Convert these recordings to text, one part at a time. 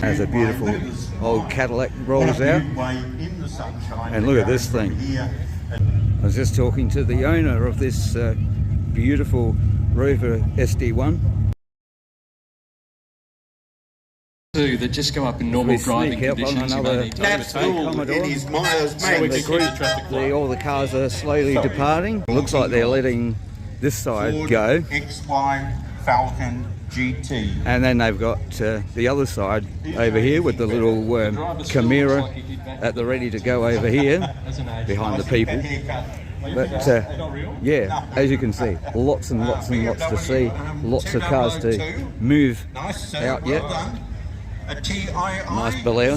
As a beautiful old Cadillac rolls out. And look at this thing. I was just talking to the owner of this beautiful Rover SD1. That just go up in normal driving conditions. On another Commodore. All the cars are slowly departing. Looks like they're letting this side go. XY Falcon GT. And then they've got the other side over here with the little Chimera at the ready to go over here behind the people. But yeah, as you can see, lots and lots and lots to see, lots of cars to move out yet. Nice Bel Air,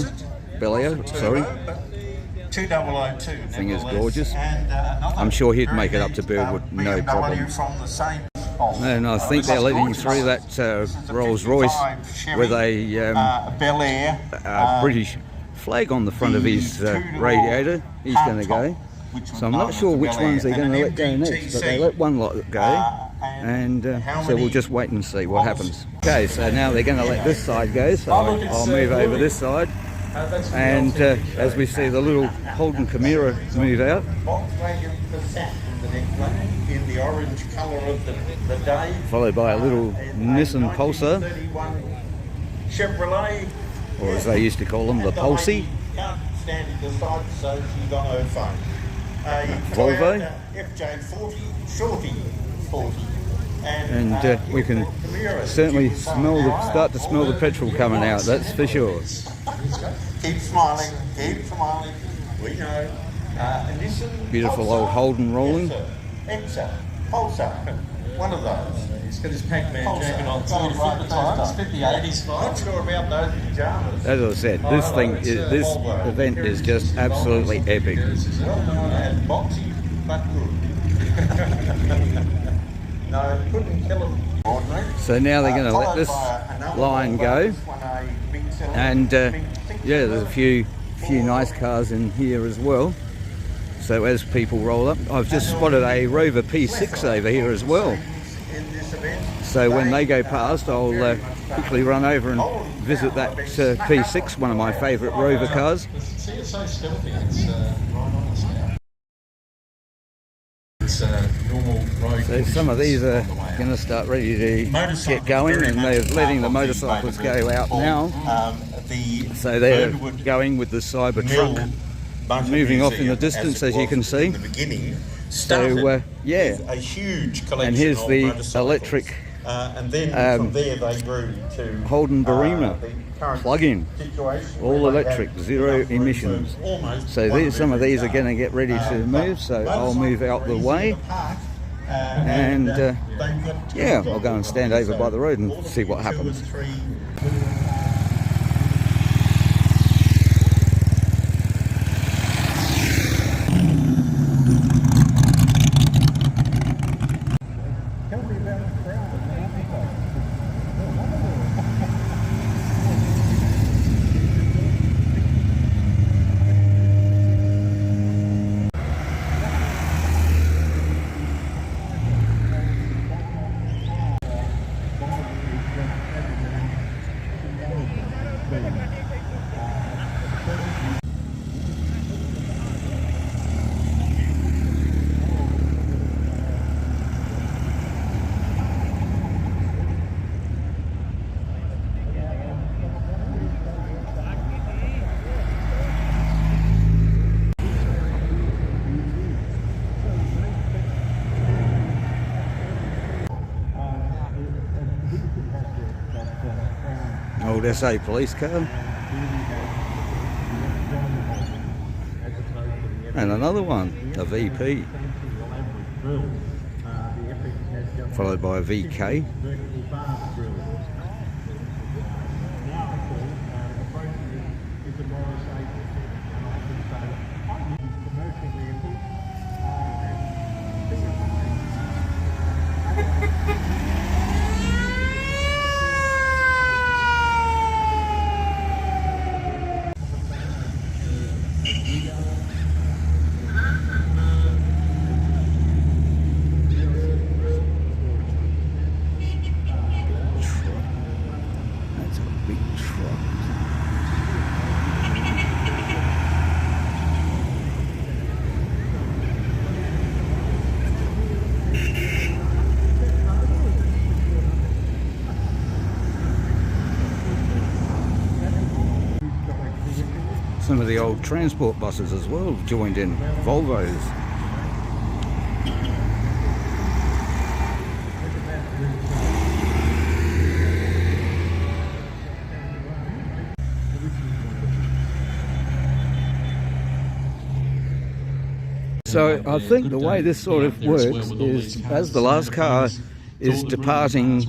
sorry. 2002. Thing is gorgeous. I'm sure he'd make it up to Birdwood, no problem. And I think they're letting through that Rolls Royce with a Bel Air British flag on the front of his radiator. He's going to go. So I'm not sure which ones they're going to let go next, but they let one lot go. And so we'll just wait and see what happens. Okay, so now they're going to let this side go, so I'll move over this side. And as we see the little Holden Chimera move out. In the orange colour of the day. Followed by a little Nissan Pulsar. Chevrolet. Or as they used to call them, the Pulsey. Can't stand at the side, so she's on her phone. Volvo. FJ40, Shorty 40. And we can certainly start to smell the petrol coming out, that's for sure. Keep smiling, we know. Beautiful old Holden rolling. Exa, Pulsar, one of those. He's got his Pac-Man jacket on, so he's fit the 80s. Not sure about those pyjamas. As I said, this event is just absolutely epic. And boxy, but good. No, couldn't kill him. So now they're going to let this line go. And yeah, there's a few nice cars in here as well. So as people roll up, I've just spotted a Rover P6 over here as well. So when they go past, I'll quickly run over and visit that P6, one of my favourite Rover cars. So some of these are going to start ready to get going, and they're letting the motorcycles go out now. So they're going with the Cybertruck, moving off in the distance, as you can see. So yeah, and here's the electric and then from there they grew to Holden Barima plug-in, all electric, zero emissions. So some of these are going to get ready to move, so I'll move out the way. And yeah, I'll go and stand over by the road and see what happens. Old SA police car. And another one, a VP. Followed by a VK. Some of the old transport buses as well have joined in, Volvos. So I think the way this sort of works is, as the last car is departing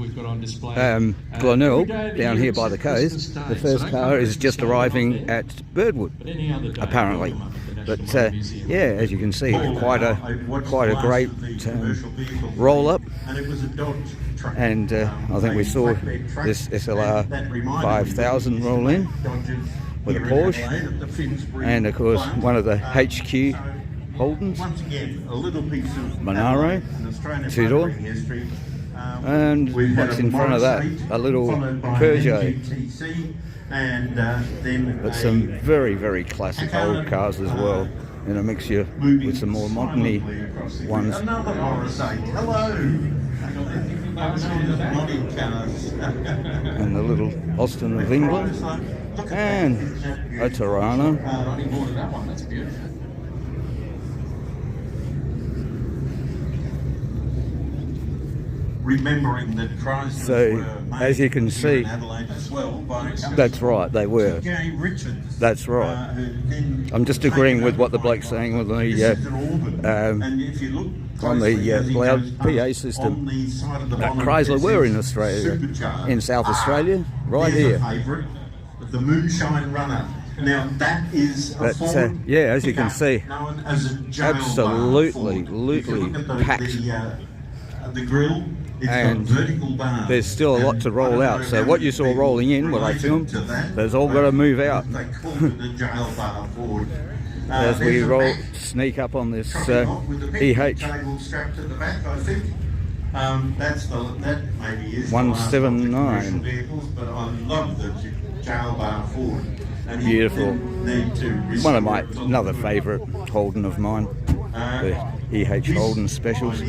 Glenelg down here by the coast, the first car is just arriving at Birdwood, apparently. But yeah, as you can see, quite a great roll up, and I think we saw this SLR 5000 roll in with a Porsche, and of course one of the HQ Holdens, Monaro, two-door, and what's in front of that? A little Peugeot. But some very classic old cars as well, in a mixture with some more modern-y ones. And the little Austin of England, and a Tirana. Remembering that Chrysler So, as you can see, Adelaide as well, that's right, they were. Gary Richards. That's right. I'm just agreeing with what the bloke's saying with the on the loud PA system. Chrysler were in Australia, in South Australia, right here. The Moonshine Runner. Now that is a form, yeah, as you can see, known as a jail absolutely bar. packed. The grill. And there's still a lot to roll out. So what you saw rolling in, what I filmed, there's all got to move out. As we sneak up on this EH 179. Beautiful. One of another favourite Holden of mine, the EH Holden Specials.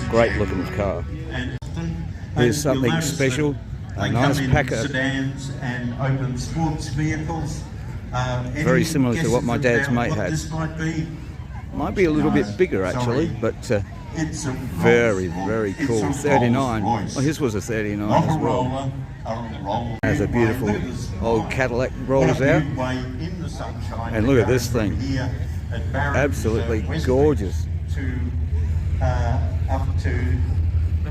Great looking car. Here's something special, a nice Packard. Sedans and open sports vehicles. Very similar to what my dad's mate had. Might be a little bit bigger actually, but very cool. 39. Well, his was a 39 as well. As a beautiful old Cadillac rolls out. And look at this thing. Absolutely gorgeous.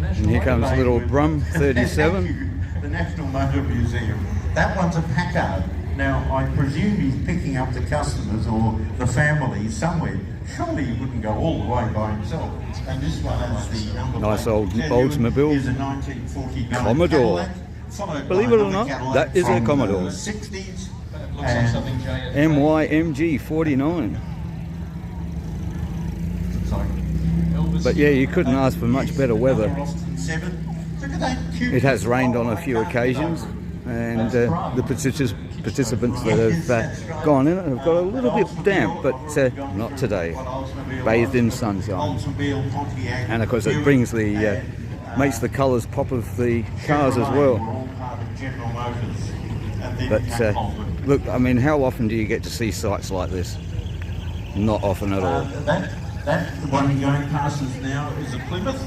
And here comes little Brum 37. The National Motor Museum. That one's a Packard. Now, I presume he's picking up the customers or the family somewhere. Surely he wouldn't go all the way by himself. And this one has the number nice old Oldsmobile. Is a 1949 Commodore. Cadillac, believe it or not, that is a Commodore. 60s. MYMG 49. But yeah, you couldn't ask for much better weather. It has rained on a few occasions, and the participants that have gone in it have got a little bit damp, but not today. Bathed in sunshine, and of course it brings the makes the colours pop of the cars as well. But look, I mean, how often do you get to see sights like this? Not often at all. That one going past us now is a Plymouth,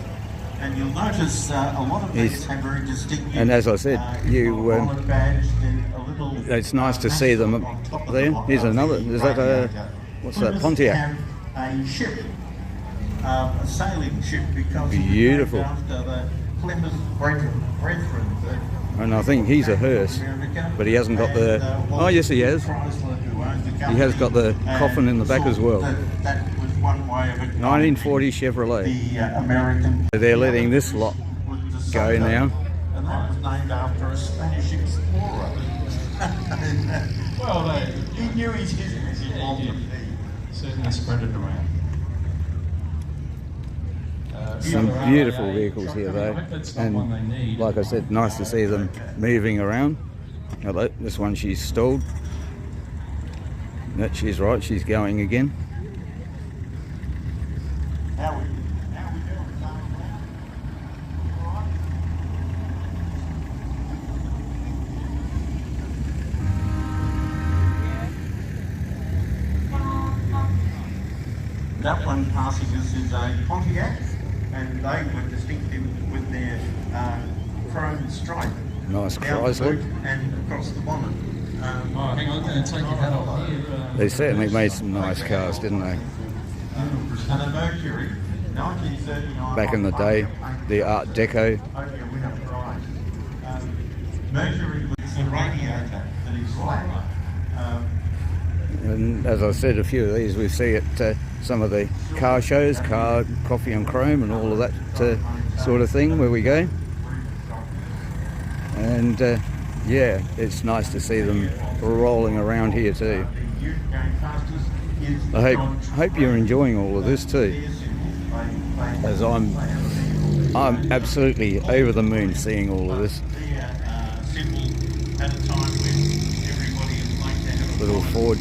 and you'll notice a lot of these have very distinctive. And as I said, it's nice to see them there. Here's another. Is that a what's that? Pontiac. A ship, a sailing ship, because beautiful. After the Plymouth Brethren. And I think he's a hearse, but he hasn't got the. Oh yes, he has. He has got the coffin in the back as well. 1940 Chevrolet. The American. They're letting this lot go now. And that was named after a Spanish explorer. Well, he knew his history. Certainly spread it around. Some beautiful vehicles here though, and like I said, nice to see them moving around. Hello, this one she's stalled. No, she's right, she's going again. How we doing? That one passing us is a Pontiac, and they were distinctive with their chrome stripe. Nice down the Chrysler. boot and across the bonnet. Hang on, take your hat off here. They certainly made some nice cars, didn't they? And a Mercury, 1939. Back in the day, the Art Deco. Only a winner prize. Mercury was the radiator that is flat. And as I said, a few of these we see at some of the car shows, Car, Coffee and Chrome and all of that sort of thing where we go. And yeah, it's nice to see them rolling around here too. I hope you're enjoying all of this too, as I'm absolutely over the moon seeing all of this. Little Ford,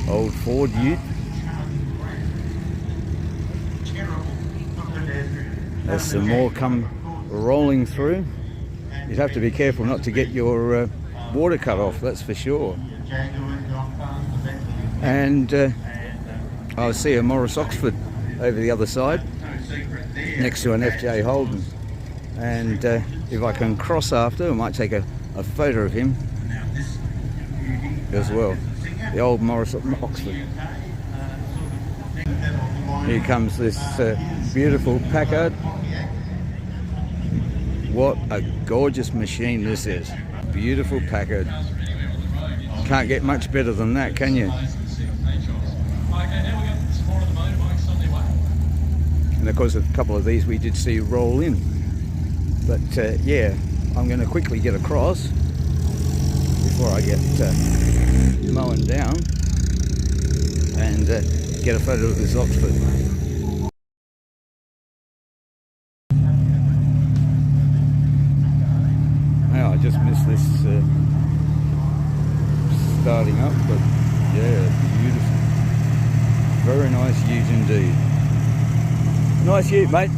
old Ford Ute. There's some more come rolling through. You'd have to be careful not to get your water cut off, that's for sure. And I see a Morris Oxford over the other side, next to an FJ Holden. And if I can cross after, I might take a photo of him as well. The old Morris Oxford. Here comes this beautiful Packard. What a gorgeous machine this is. Beautiful Packard. Can't get much better than that, can you? And of course a couple of these we did see roll in. But yeah, I'm going to quickly get across before I get mowing down and get a photo of this Oxford. Now I just missed this starting up, but yeah, beautiful. Very nice ute indeed. Nice ute, mate.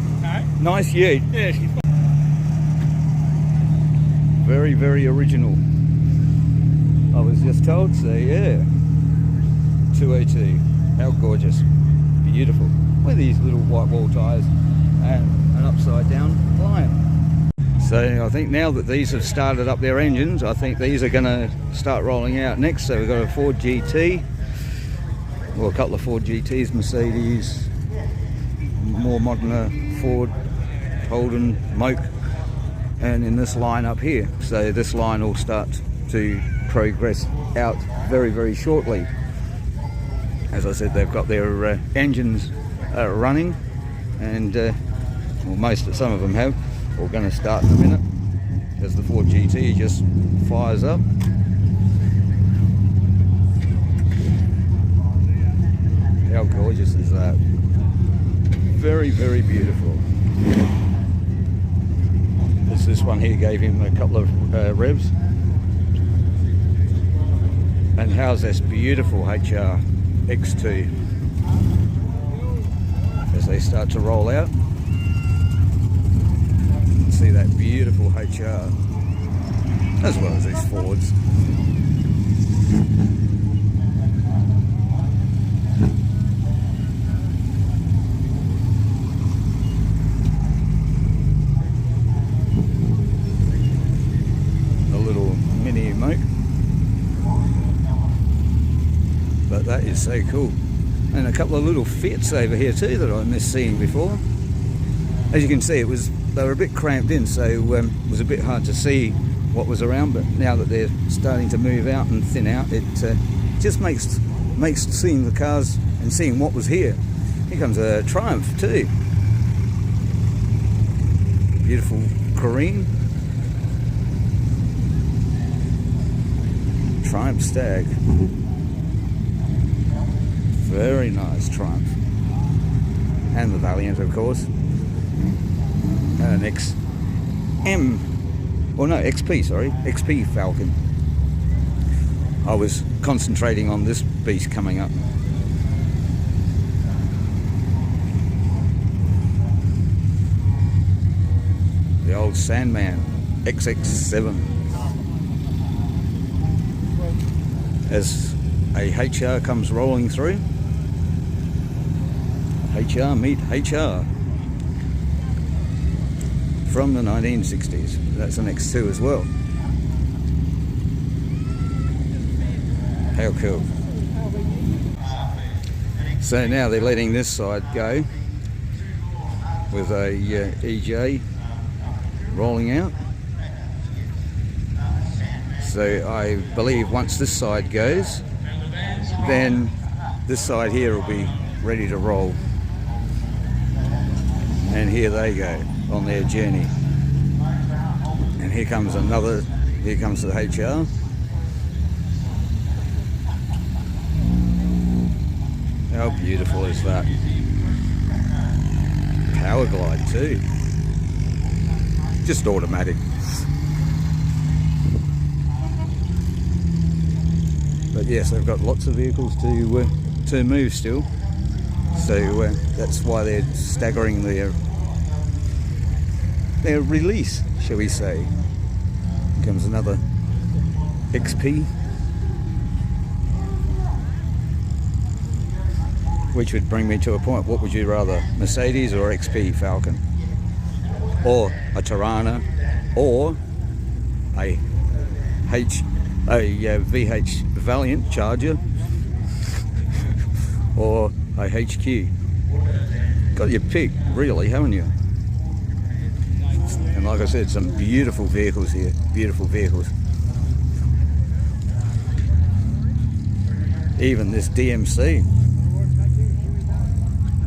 Nice ute. Yeah. Very, very original. I was just told, so yeah. 202. How gorgeous. Beautiful. With these little white wall tyres and an upside down lion. So I think now that these have started up their engines, I think these are going to start rolling out next. So we've got a Ford GT, or a couple of Ford GTs, Mercedes, more modern Ford, Holden, Moke, and in this line up here. So this line will start to progress out very, very shortly. As I said, they've got their engines running, and well, some of them have. We're going to start in a minute as the Ford GT just fires up. How gorgeous is that? Very, very beautiful. This one here gave him a couple of revs. And how's this beautiful HR X2 as they start to roll out. See that beautiful HR as well as these Fords. A little mini Moke. But that is so cool. And a couple of little Fiats over here too that I missed seeing before. As you can see, they were a bit cramped in, so it was a bit hard to see what was around. But now that they're starting to move out and thin out, it just makes seeing the cars and seeing what was here. Here comes a Triumph too. Beautiful green. Triumph Stag. Very nice Triumph. And the Valiant, of course. And an XP, sorry, XP Falcon. I was concentrating on this beast coming up. The old Sandman XX7. As a HR comes rolling through. HR meet HR. From the 1960s. That's an X2 as well. How cool. So now they're letting this side go with a EJ rolling out. So I believe once this side goes, then this side here will be ready to roll. And here they go on their journey. And here comes another, here comes the HR. How beautiful is that? Power glide too. Just automatic. But yes, they've got lots of vehicles to move still. So that's why they're staggering their release, shall we say. Here comes another XP. Which would bring me to a point. What would you rather, Mercedes or XP Falcon? Or a Tirana, or a VH Valiant Charger, or a HQ? Got your pick, really, haven't you? And like I said, some beautiful vehicles here, beautiful vehicles. Even this DMC.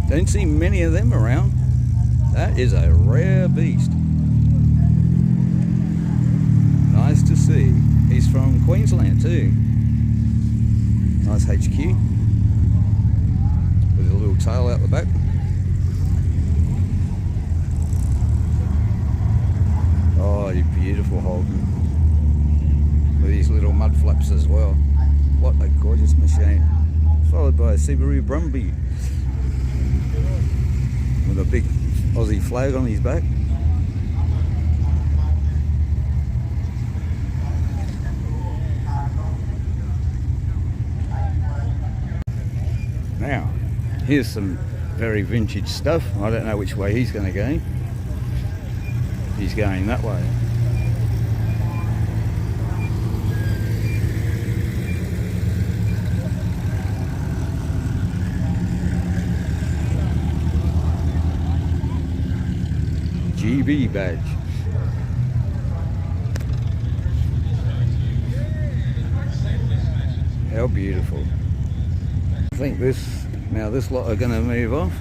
Don't see many of them around. That is a rare beast. Nice to see. He's from Queensland too. Nice HQ. With a little tail out the back. Oh, you beautiful Holden. With these little mud flaps as well. What a gorgeous machine. Followed by a Subaru Brumby. With a big Aussie flag on his back. Now, here's some very vintage stuff. I don't know which way he's going to go. He's going that way. GB badge. How beautiful. I think this lot are going to move off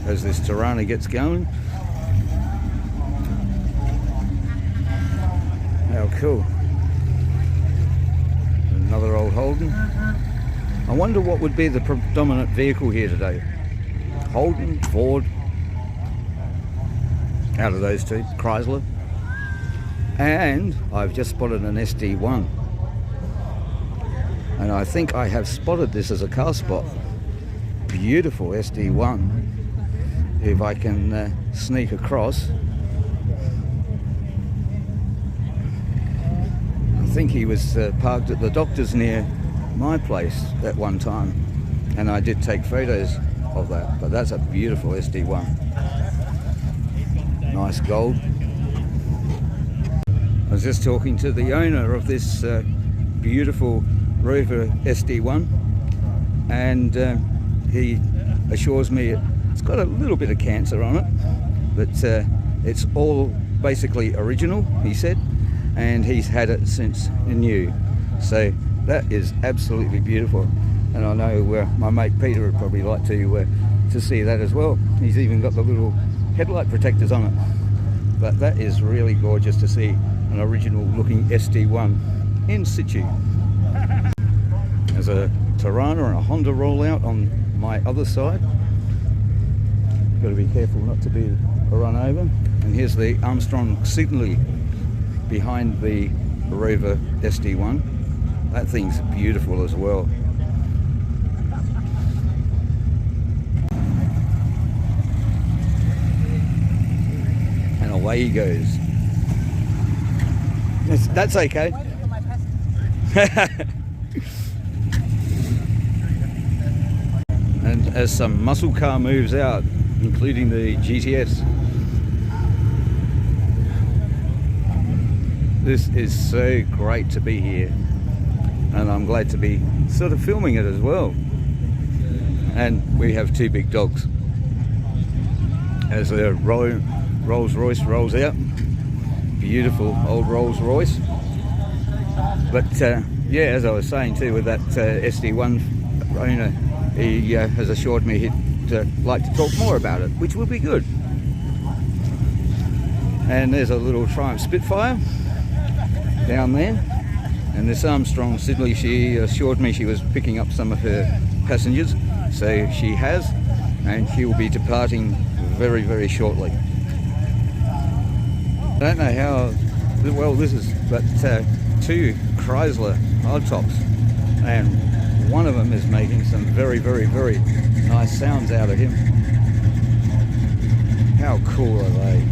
as this Tirana gets going. How cool. Another old Holden. I wonder what would be the predominant vehicle here today. Holden, Ford, out of those two, Chrysler. And I've just spotted an SD1. And I think I have spotted this as a car spot. Beautiful SD1. If I can sneak across. I think he was parked at the doctor's near my place at one time. And I did take photos of that. But that's a beautiful SD1. Nice gold. I was just talking to the owner of this beautiful Rover SD1, and he assures me it's got a little bit of cancer on it, but it's all basically original, he said, and he's had it since new. So that is absolutely beautiful, and I know my mate Peter would probably like to see that as well. He's even got the little headlight protectors on it. But that is really gorgeous to see an original looking SD1 in situ. There's a Tirana and a Honda rollout on my other side. Got to be careful not to be run over. And here's the Armstrong Siddeley behind the Rover SD1. That thing's beautiful as well. And away he goes. That's okay. And as some muscle car moves out, including the GTS. This is so great to be here, and I'm glad to be sort of filming it as well. And we have two big dogs. As a Rolls Royce rolls out, beautiful old Rolls Royce. But yeah, as I was saying too, with that SD1 owner, he has assured me he'd like to talk more about it, which will be good. And there's a little Triumph Spitfire down there, and this Armstrong Sidley, she assured me she was picking up some of her passengers, so she has, and she will be departing very, very shortly. I don't know how well this is, but two Chrysler hardtops, and one of them is making some very, very, very nice sounds out of him. How cool are they?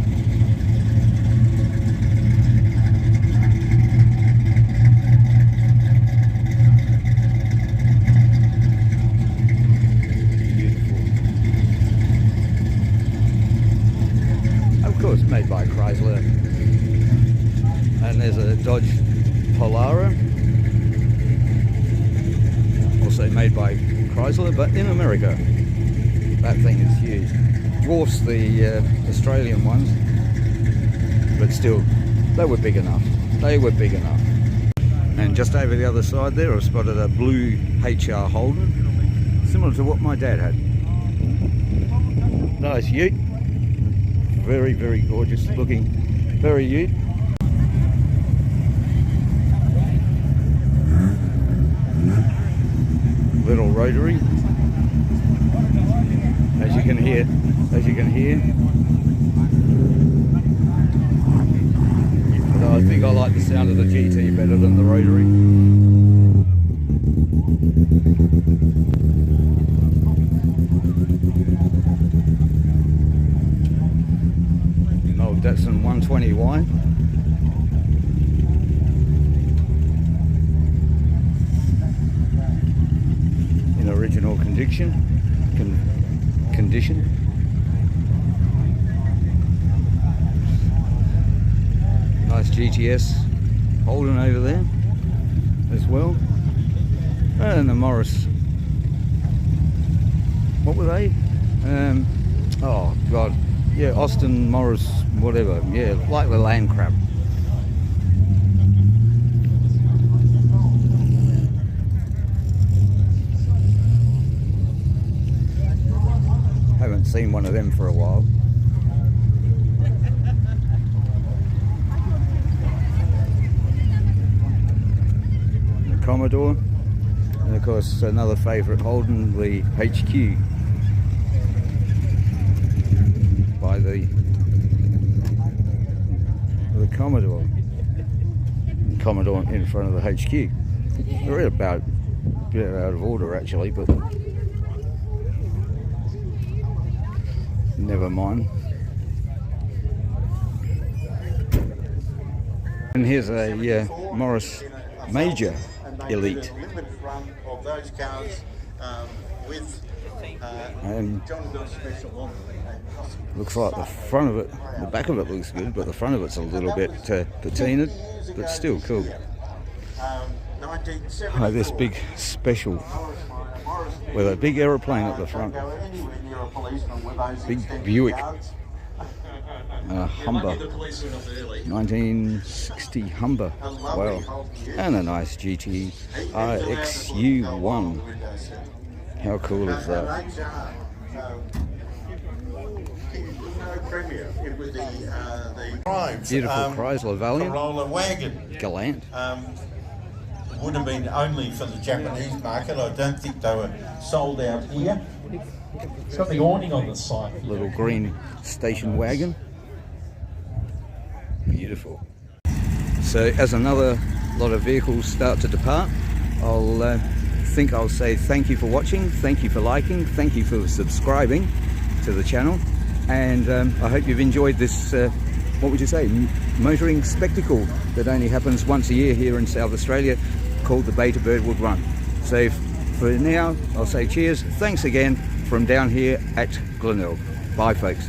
Made by Chrysler, and there's a Dodge Polara, also made by Chrysler, but in America. That thing is huge, dwarfs the Australian ones, but still, they were big enough. They were big enough. And just over the other side there, I've spotted a blue HR Holden, similar to what my dad had. Nice ute. Very, very gorgeous looking, very ute. Little rotary, as you can hear, But I think I like the sound of the GT better than the rotary. Datsun 120Y. In original condition. Nice GTS Holden over there as well. And the Morris. What were they? Oh God. Yeah, Austin Morris, whatever. Yeah, like the Land Crab. Haven't seen one of them for a while. The Commodore, and of course another favourite Holden, the HQ. By the Commodore in front of the HQ. They're about a bit out of order actually, but never mind. And here's a Morris Major Elite. And looks like the front of it, the back of it looks good, but the front of it's a little bit patinaed, but still cool. This big special with a big aeroplane at the front, big Buick, Humber, 1960 Humber, wow, and a nice GT RXU1. How cool is that? Beautiful Chrysler Valiant. Corolla wagon. Galant. Would have been only for the Japanese market. I don't think they were sold out here. It's got the awning on the side. Little green station wagon. Beautiful. So as another lot of vehicles start to depart, I'll say thank you for watching, thank you for liking, thank you for subscribing to the channel, and I hope you've enjoyed this, what would you say, motoring spectacle that only happens once a year here in South Australia, called the Bay to Birdwood Run. So for now, I'll say cheers, thanks again from down here at Glenelg. Bye folks.